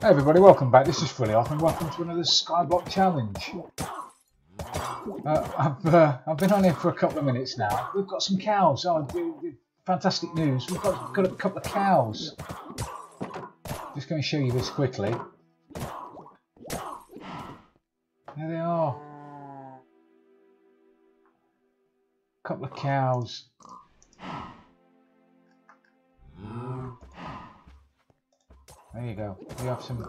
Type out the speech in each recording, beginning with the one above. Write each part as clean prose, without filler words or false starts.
Hey everybody, welcome back. This is Fully Off and welcome to another Skyblock challenge. I've been on here for a couple of minutes now. We've got some cows. Oh, fantastic news. We've got a couple of cows. Just going to show you this quickly. There they are. A couple of cows. There you go. We have some.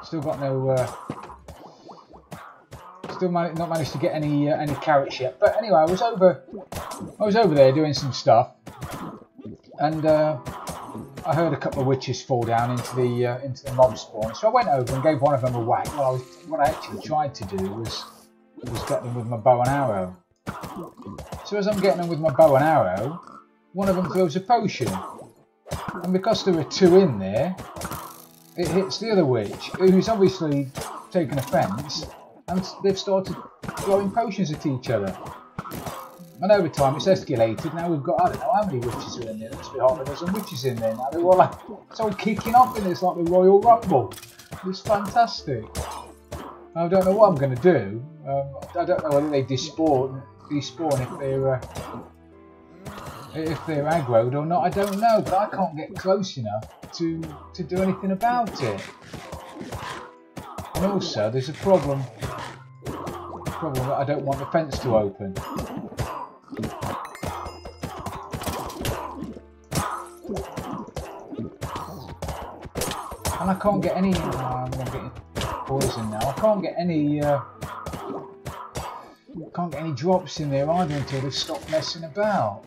Still got no. Not managed to get any carrots yet. But anyway, I was over there doing some stuff, and I heard a couple of witches fall down into the mob spawn. So I went over and gave one of them a whack. Well, what I actually tried to do was get them with my bow and arrow. So as I'm getting them with my bow and arrow, one of them throws a potion. And because there were two in there, it hits the other witch, who's obviously taken offence, and they've started throwing potions at each other. And over time it's escalated. Now we've got, I don't know how many witches are in there, there's half a dozen witches in there now. They're all like, it's all kicking off in this, like the Royal Rumble. It's fantastic. I don't know what I'm going to do. I don't know whether they despawn if they're aggroed or not, I don't know, but I can't get close enough to do anything about it. And also, there's a problem that I don't want the fence to open. And I can't get any. I'm getting poison now. I can't get any. Can't get any drops in there either until they stop messing about.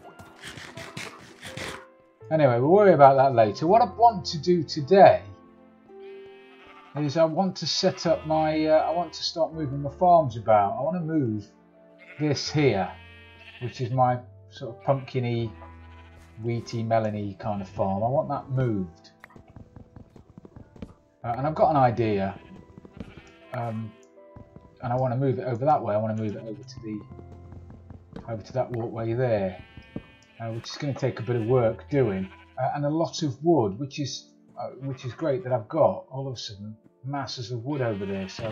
Anyway, we'll worry about that later. What I want to do today is I want to set up my, I want to start moving my farms about. I want to move this here, which is my sort of pumpkin-y, wheaty, melony kind of farm. I want that moved. And I've got an idea. And I want to move it over that way. I want to move it over to that walkway there. Which is going to take a bit of work doing, and a lot of wood, which is great that I've got all of a sudden masses of wood over there. So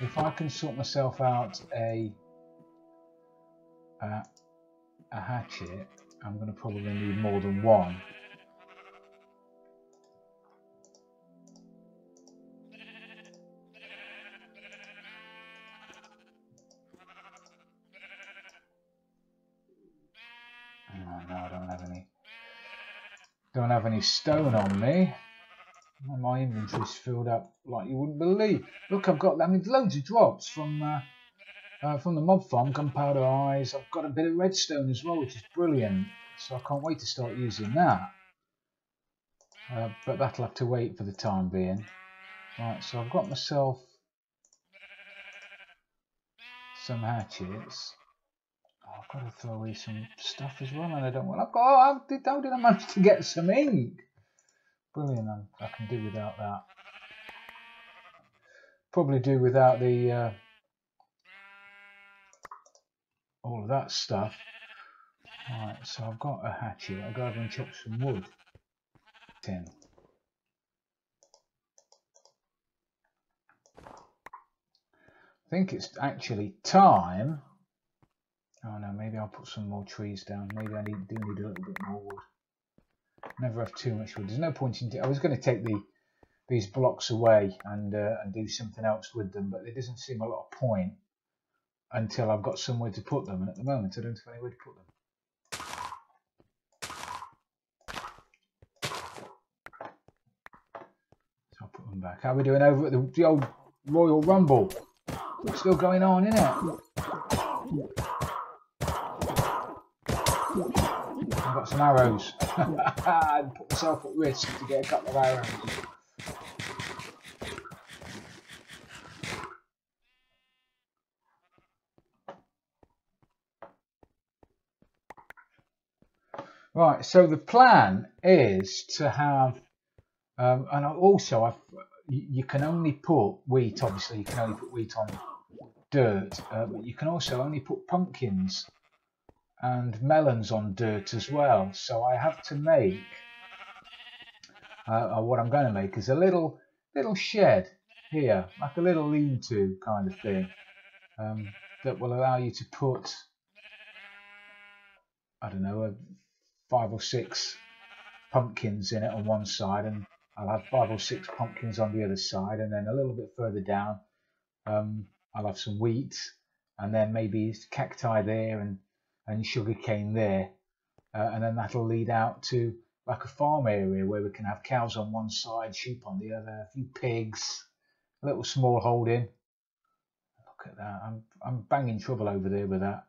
if I can sort myself out a hatchet, I'm going to probably need more than one. Oh, no, I don't have any stone on me. My inventory's filled up like you wouldn't believe. Look, I've got, loads of drops from the mob farm, gunpowder eyes. I've got a bit of redstone as well, which is brilliant. So I can't wait to start using that. But that'll have to wait for the time being. Right, so I've got myself some hatchets. I've got to throw away some stuff as well, and I don't want. How did I manage to get some ink? Brilliant! I can do without that. Probably do without the all of that stuff. Right, so I've got a hatchet. I've got to go and chop some wood. 10. I think it's actually time. Oh no, maybe I'll put some more trees down. Maybe I do need a little bit more wood. Never have too much wood. There's no point in. I was going to take these blocks away and do something else with them, but there doesn't seem a lot of point until I've got somewhere to put them. And at the moment, I don't have anywhere to put them. So I'll put them back. How are we doing over at the old Royal Rumble? It's still going on, isn't it? I've got some arrows. I put myself at risk to get a couple of arrows. Right, so the plan is to have, and also you can only put wheat. Obviously, you can only put wheat on dirt, but you can also only put pumpkins and melons on dirt as well. So I have to make what I'm going to make is a little little shed here, like a little lean-to kind of thing, that will allow you to put, I don't know, 5 or 6 pumpkins in it on one side, and I'll have 5 or 6 pumpkins on the other side, and then a little bit further down I'll have some wheat, and then maybe cacti there and sugar cane there, and then that'll lead out to like a farm area where we can have cows on one side, sheep on the other, a few pigs, a little small holding. Look at that, I'm banging trouble over there with that.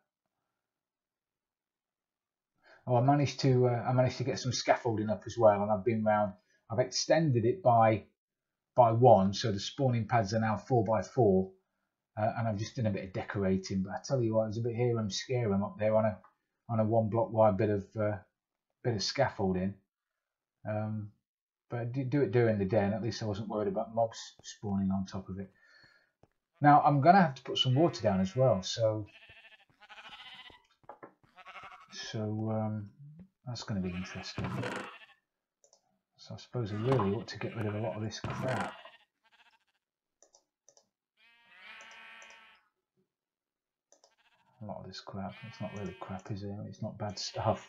Oh, I managed to get some scaffolding up as well, and I've extended it by 1, so the spawning pads are now 4x4, and I've just done a bit of decorating. But I tell you what, there's a bit here and scare 'em up there on a 1 block wide bit of scaffolding. But I did do it during the day, and at least I wasn't worried about mobs spawning on top of it. Now I'm gonna have to put some water down as well, so that's going to be interesting. So I suppose I really ought to get rid of a lot of this crap. A lot of this crap. It's not really crap, is it? It's not bad stuff.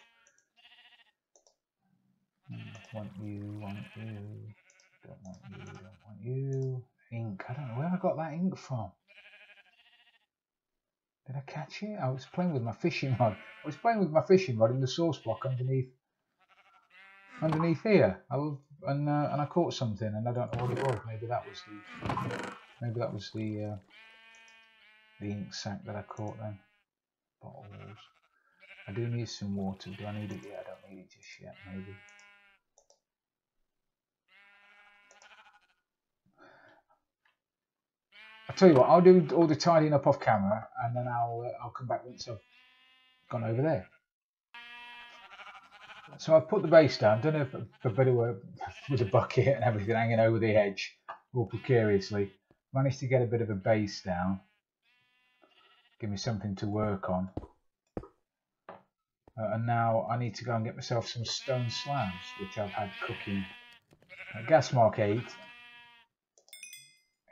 Want you, want you. Don't want you, don't want you. Ink. I don't know where I got that ink from. Did I catch it? I was playing with my fishing rod. I was playing with my fishing rod in the source block underneath here. And I caught something, and I don't know what it was. Maybe that was the ink sac that I caught then. Bottles. I do need some water. Do I need it? Yeah, I don't need it just yet. Maybe. I'll tell you what. I'll do all the tidying up off camera, and then I'll come back once I've gone over there. So I've put the base down, done a bit of work with a bucket and everything hanging over the edge, all precariously. Managed to get a bit of a base down, give me something to work on. And now I need to go and get myself some stone slabs, which I've had cooking at gas mark 8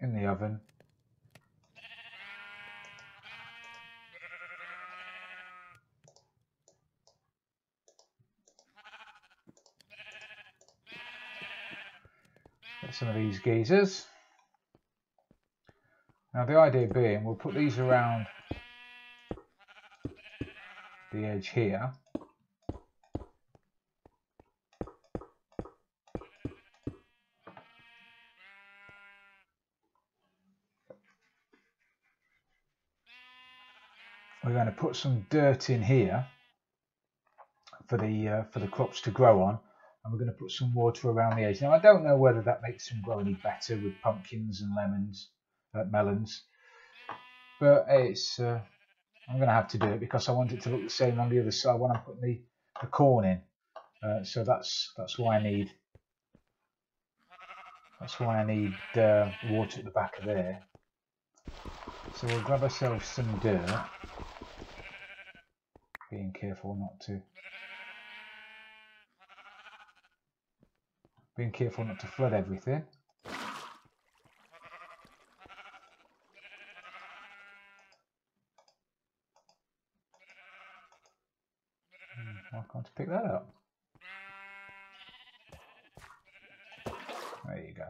in the oven. Get some of these geezers. Now the idea being, we'll put these around the edge here. We're going to put some dirt in here for the crops to grow on, and we're going to put some water around the edge. Now I don't know whether that makes them grow any better with pumpkins and melons, but it's I'm going to have to do it because I want it to look the same on the other side when I'm putting the corn in. So that's why I need water at the back of there. So we'll grab ourselves some dirt, being careful not to flood everything. Why can't I pick that up? There you go.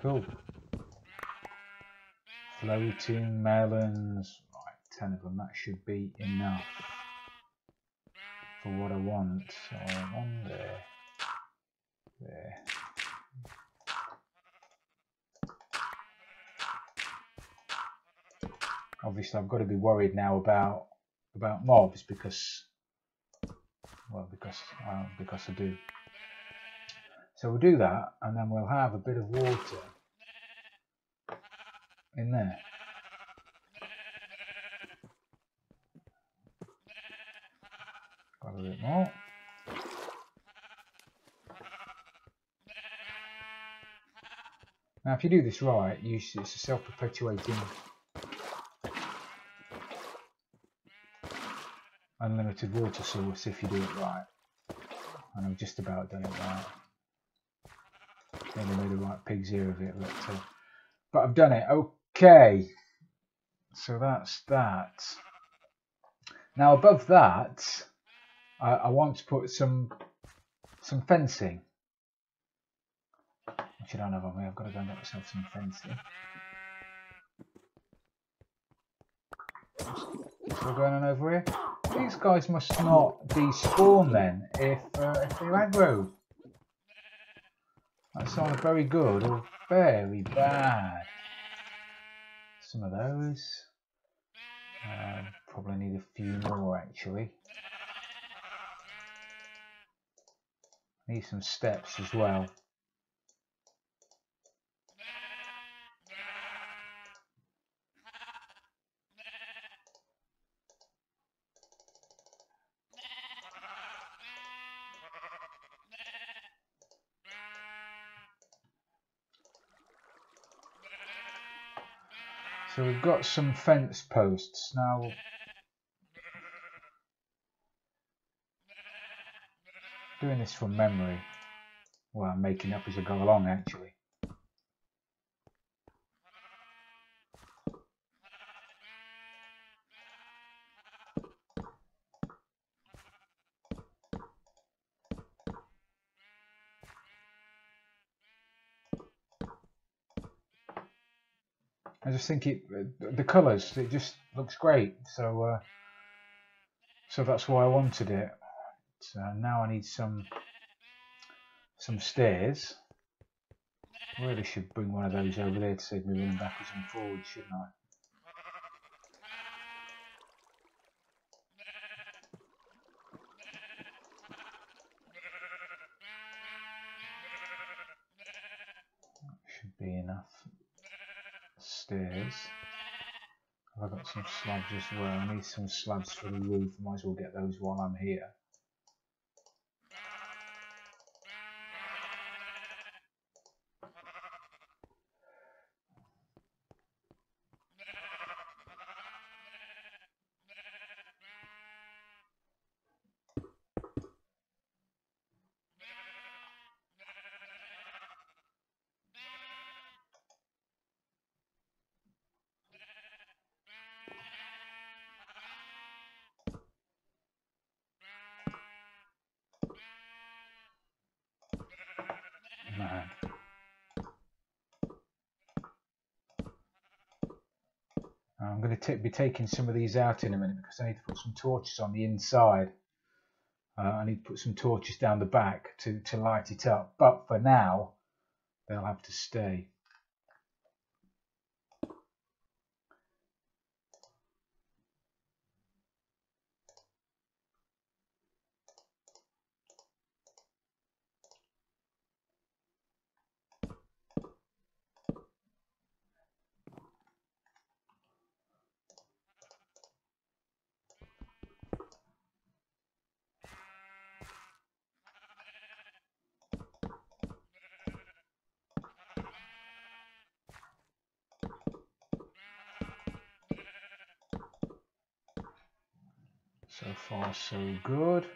Cool. Floating melons. Right, 10 of them. That should be enough for what I want. So one there. There. Obviously I've got to be worried now about mobs because I do. So we'll do that, and then we'll have a bit of water in there. Got a bit more. Now if you do this right, it's a self-perpetuating unlimited water source if you do it right. And I've just about done it right. Nearly made a right pig's ear of it, but I've done it. Okay, so that's that. Now above that, I want to put some fencing. Which I don't have on me. I've got to go and get myself some fencing. Still going on over here? These guys must not despawn then if they're aggroed. That's either very good or very bad. Some of those. Probably need a few more actually. Need some steps as well. So we've got some fence posts now. Doing this from memory. Well, I'm making up as I go along actually. I just think the colours, it just looks great. So so that's why I wanted it. So now I need some stairs. I really should bring one of those over there to save me running backwards and forwards, shouldn't I? Should be enough stairs. I've got some slabs as well. I need some slabs for the roof. Might as well get those while I'm here. Man. I'm going to be taking some of these out in a minute because I need to put some torches on the inside. I need to put some torches down the back to light it up. But for now, they'll have to stay. So far, so good.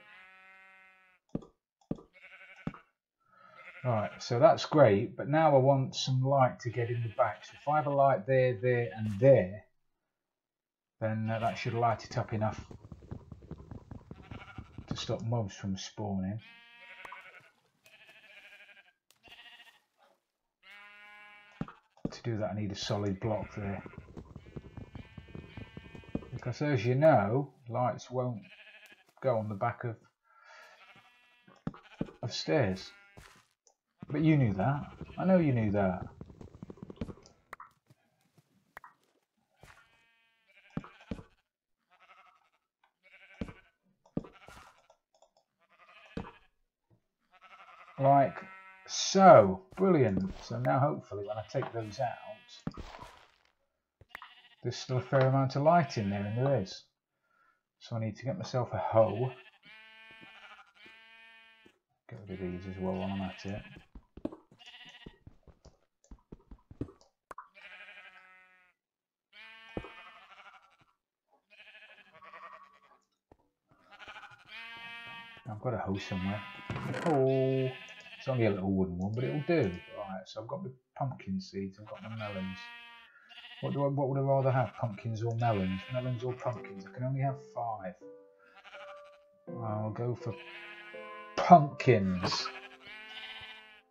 Right, so that's great, but now I want some light to get in the back. So if I have a light there, there, and there, then that should light it up enough to stop mobs from spawning. To do that, I need a solid block there. Because as you know, lights won't go on the back of stairs. But you knew that. I know you knew that. Like so. Brilliant. So now hopefully when I take those out, there's still a fair amount of light in there, and there is. So I need to get myself a hoe. Get rid of these as well while I'm at it. got a hoe somewhere. Oh, it's only a little wooden one, but it'll do. Right, so I've got my pumpkin seeds, I've got my melons. What would I rather have, pumpkins or melons? Melons or pumpkins? I can only have 5. I'll go for pumpkins.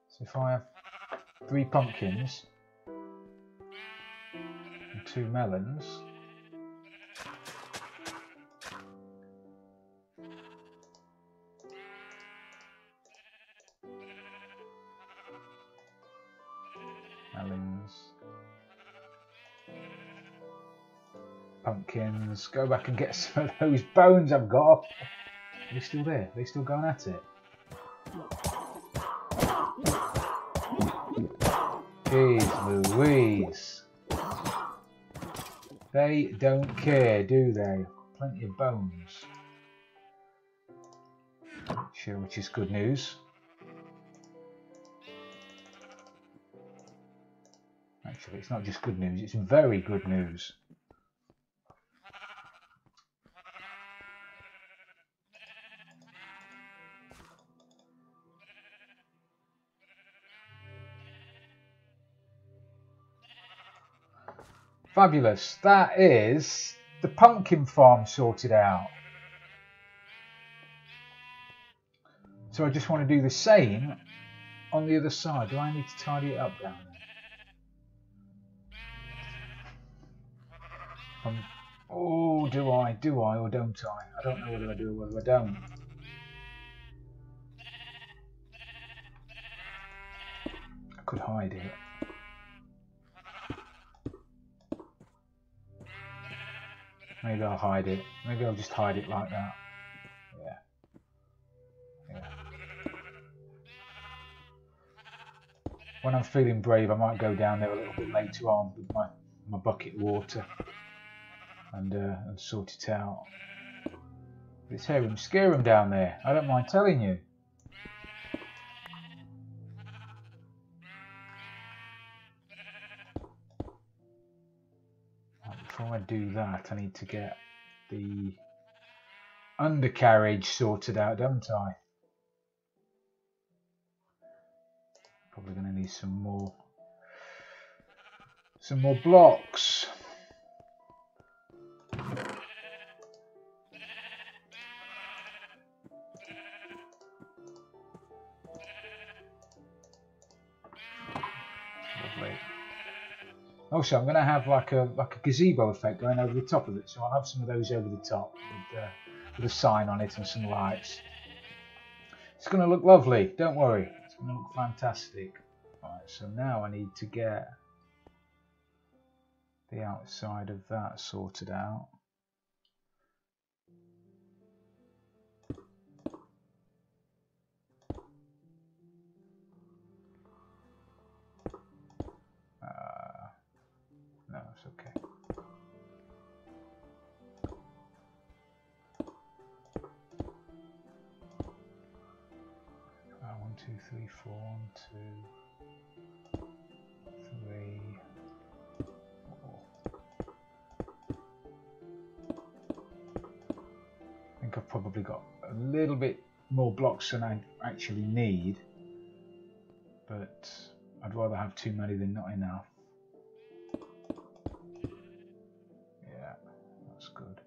So if I have 3 pumpkins and 2 melons, pumpkins, go back and get some of those bones I've got. Are they still there? Are they still going at it? Jeez Louise. They don't care, do they? I've got plenty of bones. Sure, which is good news. Actually, it's not just good news, it's very good news. Fabulous. That is the pumpkin farm sorted out. So I just want to do the same on the other side. Do I need to tidy it up down there? Oh, do I or don't I? I don't know whether I do or whether I don't. I could hide it. Maybe I'll hide it. Maybe I'll just hide it like that. Yeah. When I'm feeling brave, I might go down there a little bit later on with my bucket of water and sort it out. But it's here and scare them down there. I don't mind telling you. Before I do that, I need to get the undercarriage sorted out, don't I? Probably going to need some more blocks. Lovely. Also, I'm going to have like a gazebo effect going over the top of it, so I'll have some of those over the top with a sign on it and some lights. It's going to look lovely, don't worry. It's going to look fantastic. Right, so now I need to get the outside of that sorted out. No, it's okay. 1, 2, 3, 4. 1, 2, 3, 4. I think I've probably got a little bit more blocks than I actually need, but I'd rather have too many than not enough. Yeah, that's good.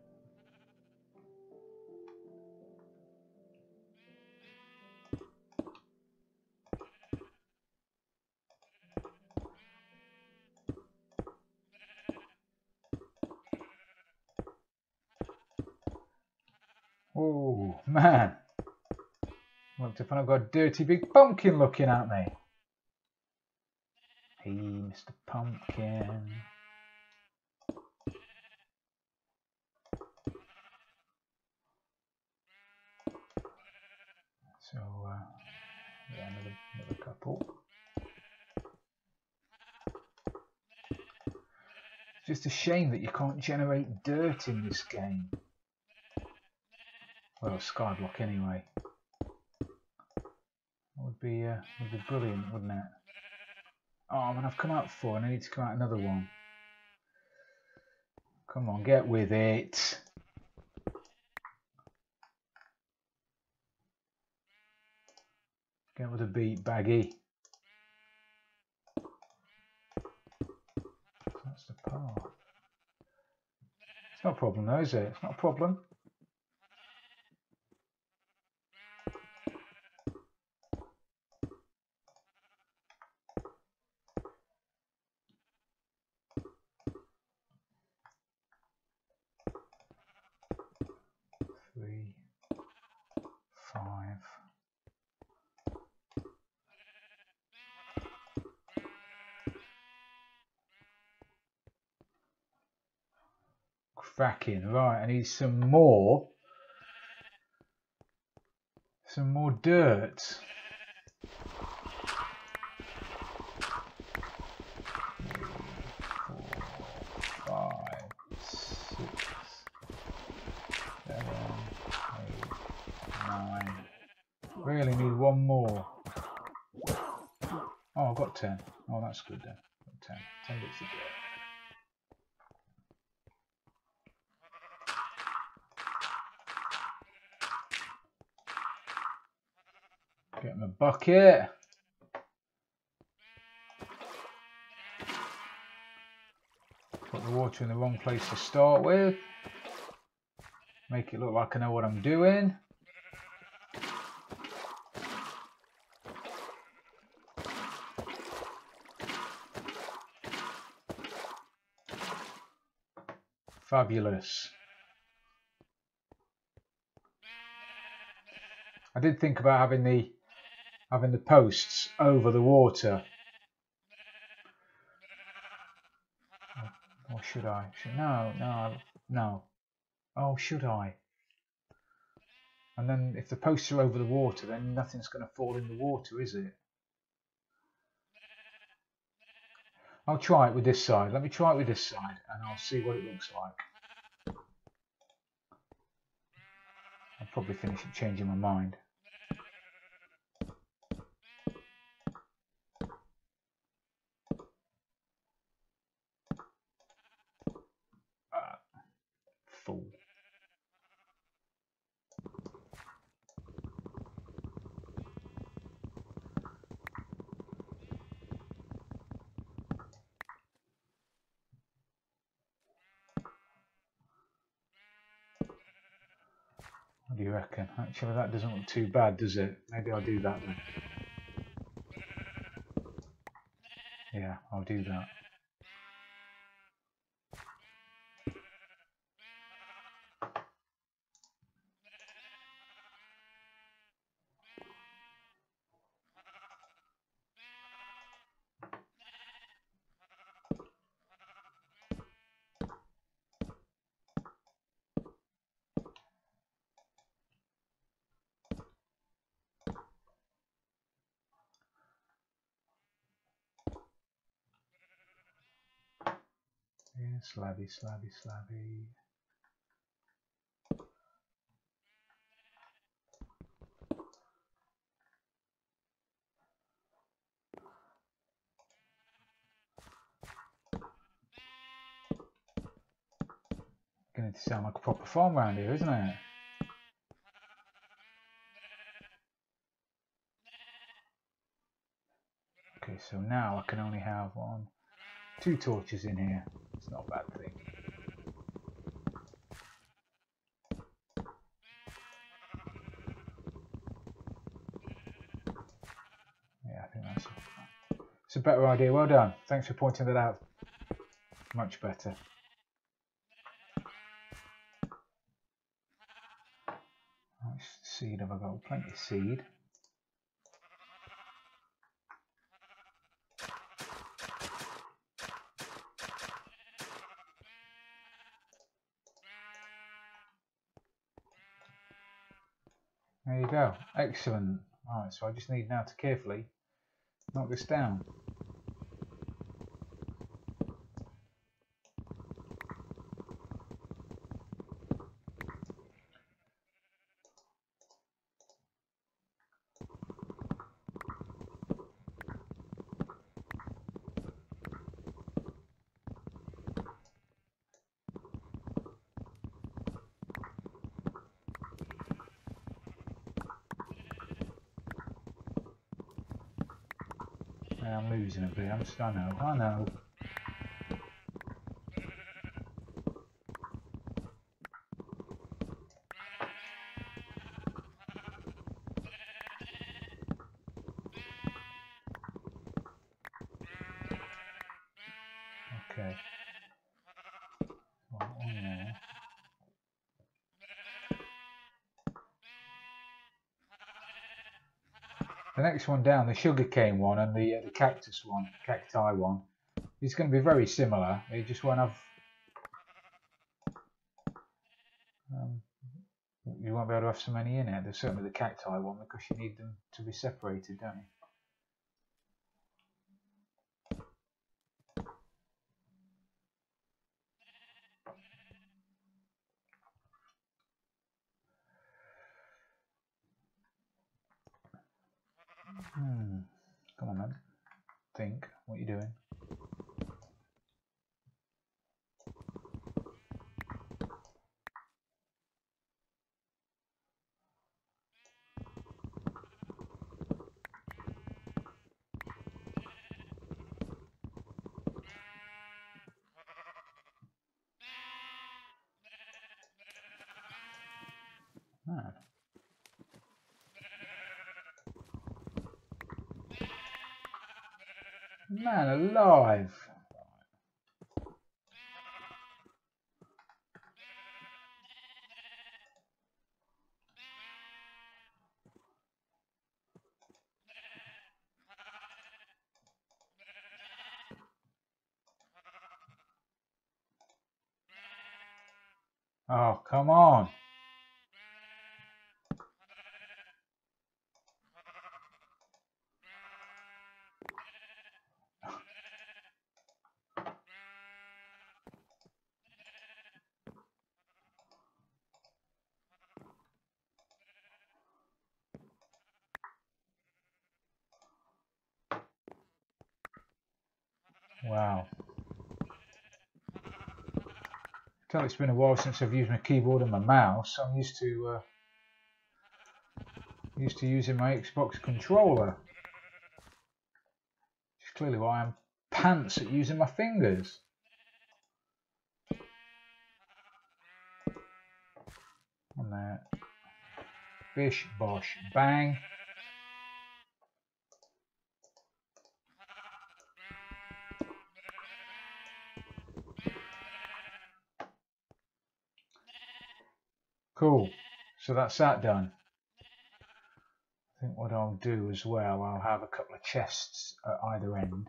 Oh man, what if I've got a dirty big pumpkin looking at me? Hey, Mr. Pumpkin. So, yeah, another couple. It's just a shame that you can't generate dirt in this game. Well, Skyblock anyway. That would be brilliant, wouldn't it? Oh man, I've come out 4 and I need to come out another one. Come on, get with it. Get with a beat, baggy. That's the path. It's not a problem though, is it? It's not a problem. Three, 5. Cracking. Right, I need some more dirt. 5, 6, 7, 8, 9. Really need one more. Oh, I've got 10. Oh, that's good then. Got 10. 10 bits of dirt. Get my bucket. Put the water in the wrong place to start with. Make it look like I know what I'm doing. Fabulous. I did think about having the posts over the water. Or should I? No. Oh, should I? And then if the posts are over the water, then nothing's going to fall in the water, is it? I'll try it with this side. Let me try it with this side and I'll see what it looks like. I'll probably finish it changing my mind. Fool. What do you reckon? Actually, that doesn't look too bad, does it? Maybe I'll do that then. Yeah, I'll do that. Yeah, slabby. Going to sound like a proper farm around here, isn't it? Okay, so now I can only have 2 torches in here. It's not a bad thing. Yeah, I think it's a better idea. Well done. Thanks for pointing that out. Much better. How much seed have I got? Plenty of seed. There you go. Excellent. Alright, so I just need now to carefully knock this down. I'm losing a bit. I know. Okay. One there. The next one down, the sugarcane one and the cactus one, cacti one, is going to be very similar. You just won't have, you won't be able to have so many in it. There's certainly the cacti one because you need them to be separated, don't you? Come on then. Think. What are you doing? Man. Man alive. Oh, come on. Wow. Tell it's been a while since I've used my keyboard and my mouse. I'm used to using my Xbox controller. Which is clearly why I'm pants at using my fingers. On there. Bish, bosh, bang. Cool. So that's that done. I think what I'll do as well, I'll have a couple of chests at either end.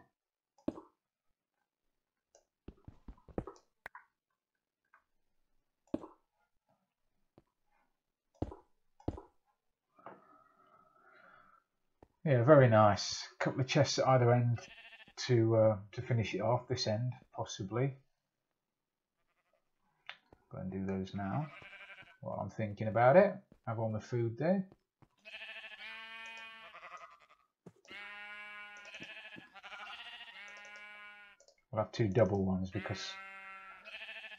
Yeah, very nice. A couple of chests at either end to finish it off. This end, possibly. Go and do those now. While I'm thinking about it, have all the food there. I'll have two double ones because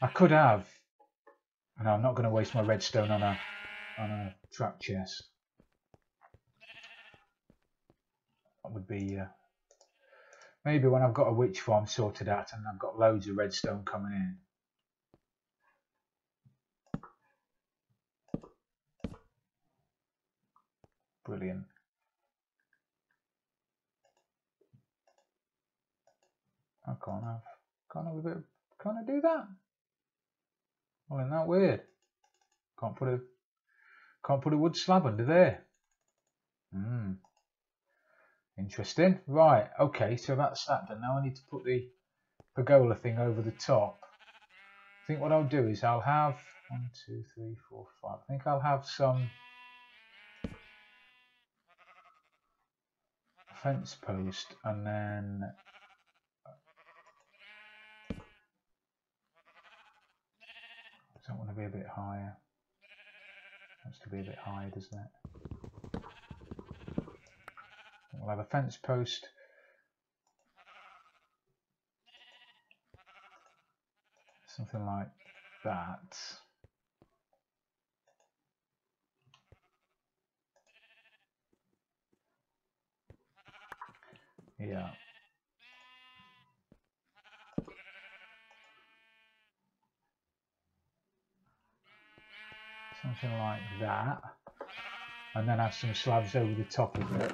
I could have. No, I'm not going to waste my redstone on a trap chest. That would be maybe when I've got a witch farm sorted out and I've got loads of redstone coming in. Brilliant. I can't have a bit. Can't I do that? Well, isn't that weird? Can't put a wood slab under there. Interesting. Right. Okay. So that's that done. Now I need to put the pergola thing over the top. I think what I'll do is I'll have 1, 2, 3, 4, 5. I think I'll have some fence post and then does that want to be a bit higher? Wants to be a bit higher, doesn't it? We'll have a fence post. Something like that. Yeah, something like that, and then have some slabs over the top of it.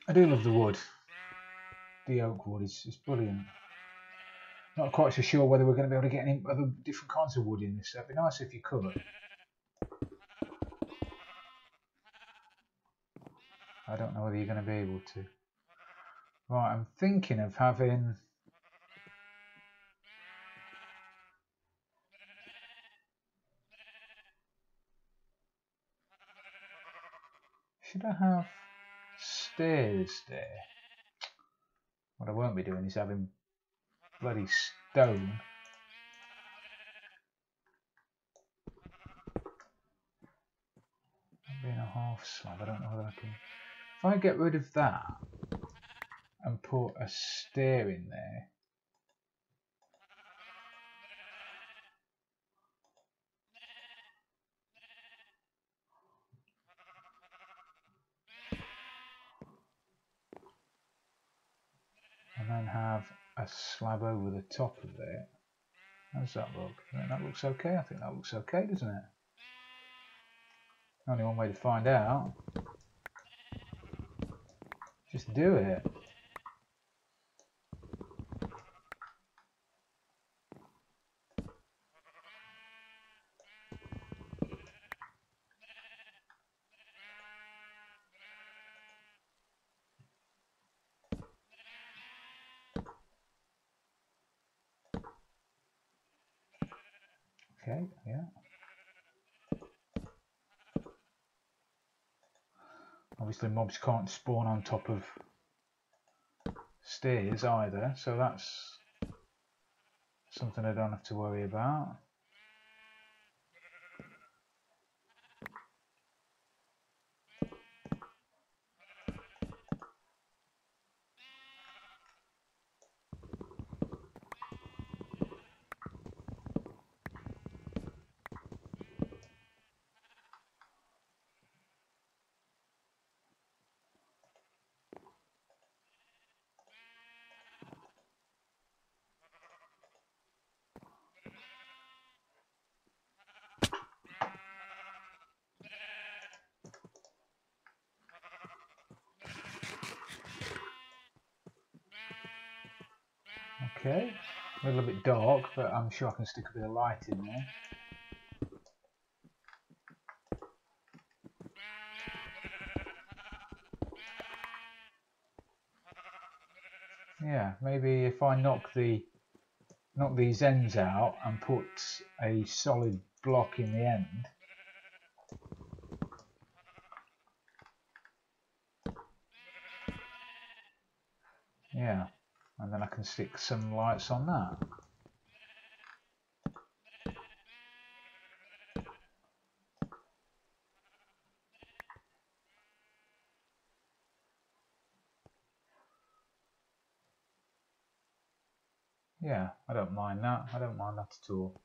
I do love the wood. The oak wood is brilliant. Not quite so sure whether we're going to be able to get any other different kinds of wood in this. It'd be nice if you could. I don't know whether you're going to be able to. Right, I'm thinking of having... Should I have stairs there? What I won't be doing is having bloody stone. Being a half slab, I don't know whether I can... If I get rid of that and put a stair in there, and then have a slab over the top of it, how does that look? I think that looks okay. I think that looks okay, doesn't it? Only one way to find out. Just do it. Okay, yeah. Obviously mobs can't spawn on top of stairs either, so that's something I don't have to worry about. Okay, a little bit dark, but I'm sure I can stick a bit of light in there. Yeah, maybe if I knock these ends out and put a solid block in the end. Yeah, and then I can stick some lights on that. Yeah, I don't mind that. I don't mind that at all.